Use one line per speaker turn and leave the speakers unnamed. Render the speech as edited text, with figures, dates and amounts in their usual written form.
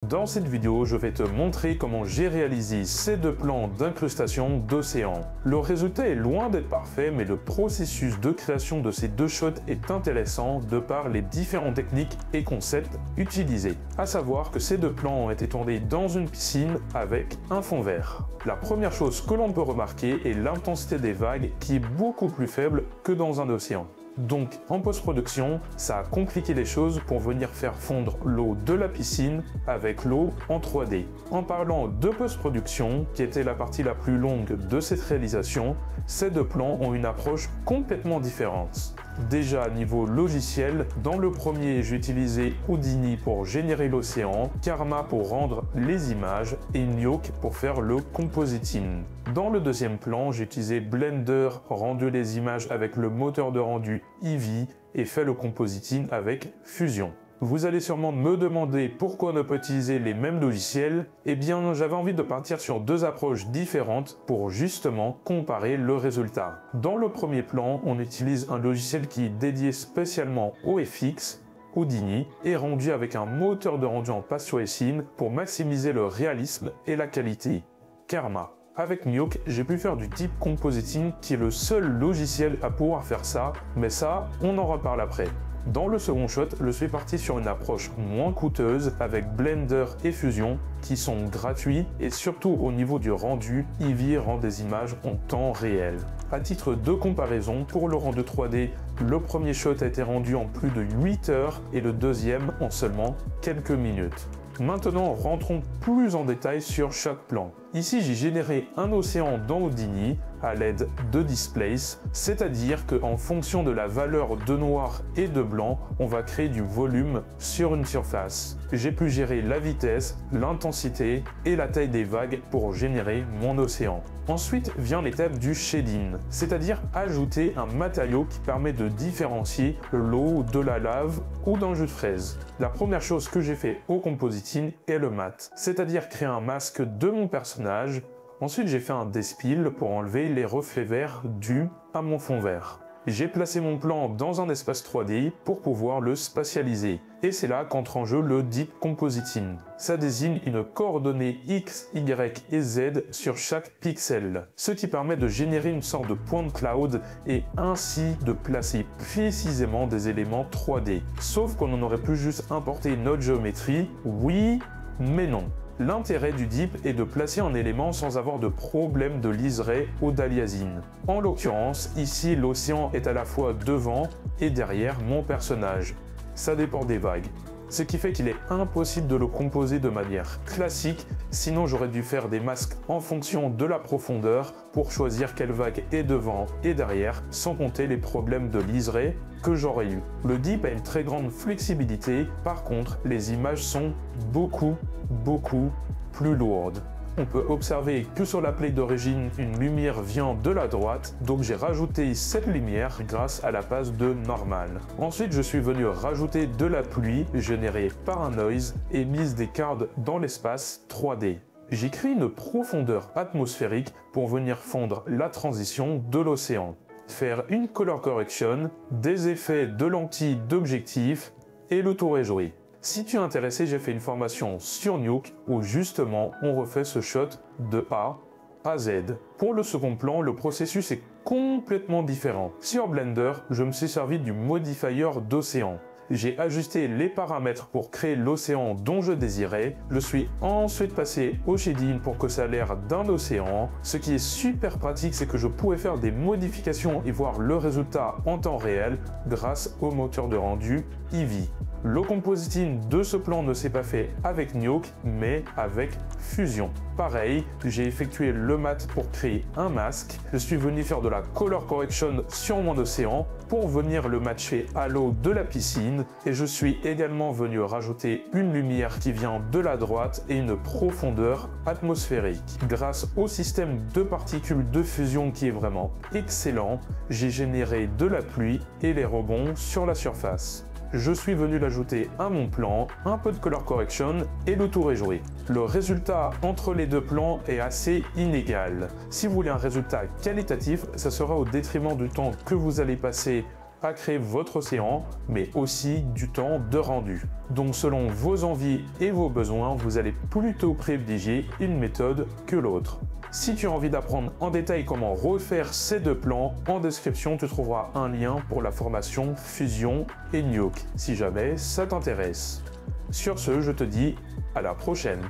Dans cette vidéo, je vais te montrer comment j'ai réalisé ces deux plans d'incrustation d'océan. Le résultat est loin d'être parfait, mais le processus de création de ces deux shots est intéressant de par les différentes techniques et concepts utilisés. À savoir que ces deux plans ont été tournés dans une piscine avec un fond vert. La première chose que l'on peut remarquer est l'intensité des vagues qui est beaucoup plus faible que dans un océan. Donc en post-production, ça a compliqué les choses pour venir faire fondre l'eau de la piscine avec l'eau en 3D. En parlant de post-production, qui était la partie la plus longue de cette réalisation, ces deux plans ont une approche complètement différente. Déjà niveau logiciel, dans le premier j'ai utilisé Houdini pour générer l'océan, Karma pour rendre les images et Nuke pour faire le compositing. Dans le deuxième plan, j'ai utilisé Blender, rendu les images avec le moteur de rendu Eevee et fait le compositing avec Fusion. Vous allez sûrement me demander pourquoi ne pas utiliser les mêmes logiciels. Eh bien, j'avais envie de partir sur deux approches différentes pour justement comparer le résultat. Dans le premier plan, on utilise un logiciel qui est dédié spécialement au FX, Houdini, et rendu avec un moteur de rendu en Path-Tracing pour maximiser le réalisme et la qualité, Karma. Avec Nuke, j'ai pu faire du deep compositing qui est le seul logiciel à pouvoir faire ça, mais ça, on en reparle après. Dans le second shot, je suis parti sur une approche moins coûteuse avec Blender et Fusion qui sont gratuits et surtout au niveau du rendu, Eevee rend des images en temps réel. À titre de comparaison, pour le rendu 3D, le premier shot a été rendu en plus de 8 heures et le deuxième en seulement quelques minutes. Maintenant, rentrons plus en détail sur chaque plan. Ici, j'ai généré un océan dans Houdini à l'aide de Displace, c'est-à-dire qu'en fonction de la valeur de noir et de blanc, on va créer du volume sur une surface. J'ai pu gérer la vitesse, l'intensité et la taille des vagues pour générer mon océan. Ensuite vient l'étape du shading, c'est-à-dire ajouter un matériau qui permet de différencier l'eau de la lave ou d'un jus de fraise. La première chose que j'ai fait au compositing est le mat, c'est-à-dire créer un masque de mon personnage. Ensuite, j'ai fait un despill pour enlever les reflets verts dus à mon fond vert. J'ai placé mon plan dans un espace 3D pour pouvoir le spatialiser. Et c'est là qu'entre en jeu le Deep Compositing. Ça désigne une coordonnée X, Y et Z sur chaque pixel, ce qui permet de générer une sorte de point cloud et ainsi de placer précisément des éléments 3D. Sauf qu'on en aurait pu juste importer notre géométrie, oui, mais non. L'intérêt du Deep est de placer un élément sans avoir de problème de liseré ou d'aliasing. En l'occurrence, ici l'océan est à la fois devant et derrière mon personnage. Ça dépend des vagues. Ce qui fait qu'il est impossible de le composer de manière classique, sinon j'aurais dû faire des masques en fonction de la profondeur pour choisir quelle vague est devant et derrière, sans compter les problèmes de liseré que j'aurais eu. Le Deep a une très grande flexibilité, par contre les images sont beaucoup plus lourdes. On peut observer que sur la play d'origine, une lumière vient de la droite, donc j'ai rajouté cette lumière grâce à la passe de normal. Ensuite, je suis venu rajouter de la pluie générée par un noise et mise des cartes dans l'espace 3D. J'ai créé une profondeur atmosphérique pour venir fondre la transition de l'océan. Faire une color correction, des effets de lentilles d'objectif et le tour est joué. Si tu es intéressé, j'ai fait une formation sur Nuke où justement on refait ce shot de A à Z. Pour le second plan, le processus est complètement différent. Sur Blender, je me suis servi du modifier d'océan. J'ai ajusté les paramètres pour créer l'océan dont je désirais. Je suis ensuite passé au shading pour que ça ait l'air d'un océan. Ce qui est super pratique, c'est que je pouvais faire des modifications et voir le résultat en temps réel grâce au moteur de rendu Eevee. Le compositing de ce plan ne s'est pas fait avec Nuke, mais avec Fusion. Pareil, j'ai effectué le mat pour créer un masque. Je suis venu faire de la color correction sur mon océan pour venir le matcher à l'eau de la piscine. Et je suis également venu rajouter une lumière qui vient de la droite et une profondeur atmosphérique. Grâce au système de particules de fusion qui est vraiment excellent, j'ai généré de la pluie et les rebonds sur la surface. Je suis venu l'ajouter à mon plan, un peu de color correction et le tour est joué. Le résultat entre les deux plans est assez inégal. Si vous voulez un résultat qualitatif, ça sera au détriment du temps que vous allez passer à créer votre océan, mais aussi du temps de rendu. Donc selon vos envies et vos besoins, vous allez plutôt privilégier une méthode que l'autre. Si tu as envie d'apprendre en détail comment refaire ces deux plans, en description tu trouveras un lien pour la formation Fusion et Nuke, si jamais ça t'intéresse. Sur ce, je te dis à la prochaine.